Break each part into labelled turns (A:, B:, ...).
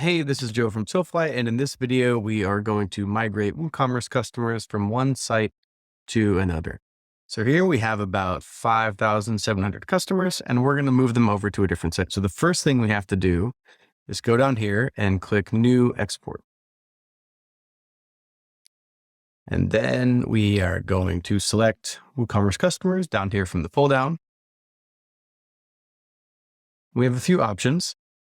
A: Hey, this is Joe from SoFly, and in this video, we are going to migrate WooCommerce customers from one site to another. So here we have about 5,700 customers, and we're going to move them over to a different site. So the first thing we have to do is go down here and click New Export. And then we are going to select WooCommerce customers down here from the pull down. We have a few options.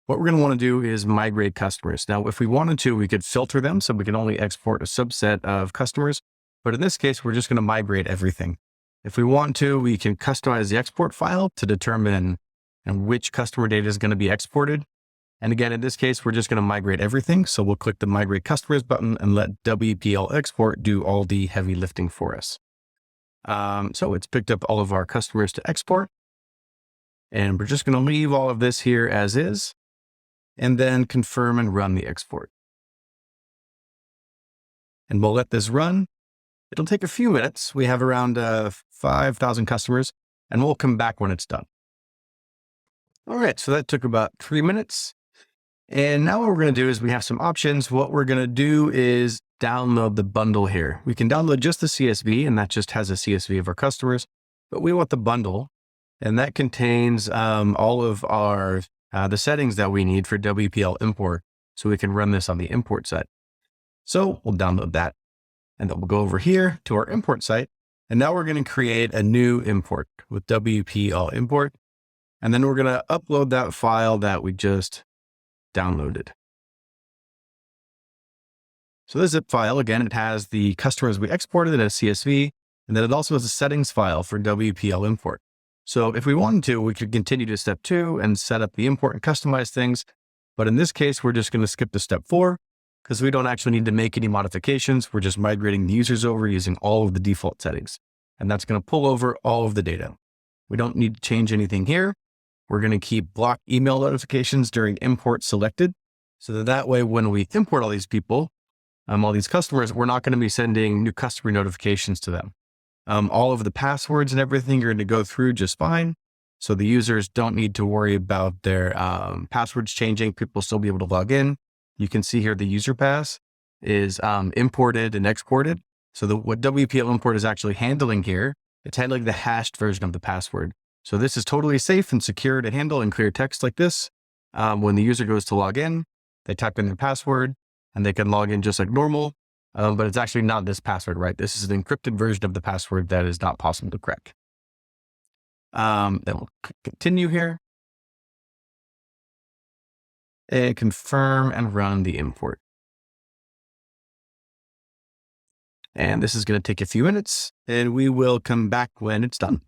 A: What we're going to want to do is migrate customers. Now, if we wanted to, we could filter them so we can only export a subset of customers. But in this case, we're just going to migrate everything. If we want to, we can customize the export file to determine which customer data is going to be exported. And again, in this case, we're just going to migrate everything. So we'll click the Migrate Customers button and let WPL Export do all the heavy lifting for us. So it's picked up all of our customers to export. And we're just going to leave all of this here as is, and then confirm and run the export. And we'll let this run. It'll take a few minutes. We have around 5,000 customers, and we'll come back when it's done. All right, so that took about 3 minutes. And now what we're going to do is we have some options. What we're going to do is download the bundle here. We can download just the CSV, and that just has a CSV of our customers, but we want the bundle, and that contains all of our the settings that we need for WPL import, so we can run this on the import site. So we'll download that, and then we'll go over here to our import site. And now we're going to create a new import with WPL import. And then we're going to upload that file that we just downloaded. So this zip file, again, it has the customers we exported as CSV, and then it also has a settings file for WPL import. So if we wanted to, we could continue to step 2 and set up the import and customize things. But in this case, we're just going to skip to step 4 because we don't actually need to make any modifications. We're just migrating the users over using all of the default settings. And that's going to pull over all of the data. We don't need to change anything here. We're going to keep block email notifications during import selected. So that way, when we import all these people, all these customers, we're not going to be sending new customer notifications to them. All of the passwords and everything are going to go through just fine. So the users don't need to worry about their passwords changing. People will still be able to log in. You can see here the user pass is imported and exported. So what WPL import is actually handling here, it's handling the hashed version of the password. So this is totally safe and secure to handle in clear text like this. When the user goes to log in, they type in their password and they can log in just like normal. But it's actually not this password, right? This is an encrypted version of the password that is not possible to crack. Then we'll continue here and confirm and run the import. And this is going to take a few minutes, and we will come back when it's done.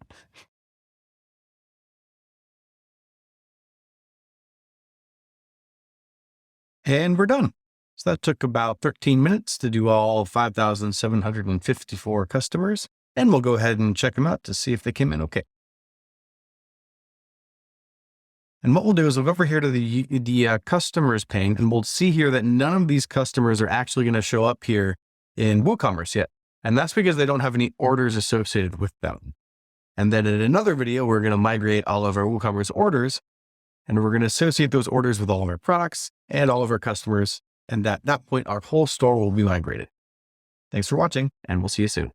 A: And we're done. So that took about 13 minutes to do all 5,754 customers. And we'll go ahead and check them out to see if they came in okay. And what we'll do is we'll go over here to the customers pane, and we'll see here that none of these customers are actually going to show up here in WooCommerce yet. And that's because they don't have any orders associated with them. And then in another video, we're going to migrate all of our WooCommerce orders, and we're going to associate those orders with all of our products and all of our customers. And at that point, our whole store will be migrated. Thanks for watching, and we'll see you soon.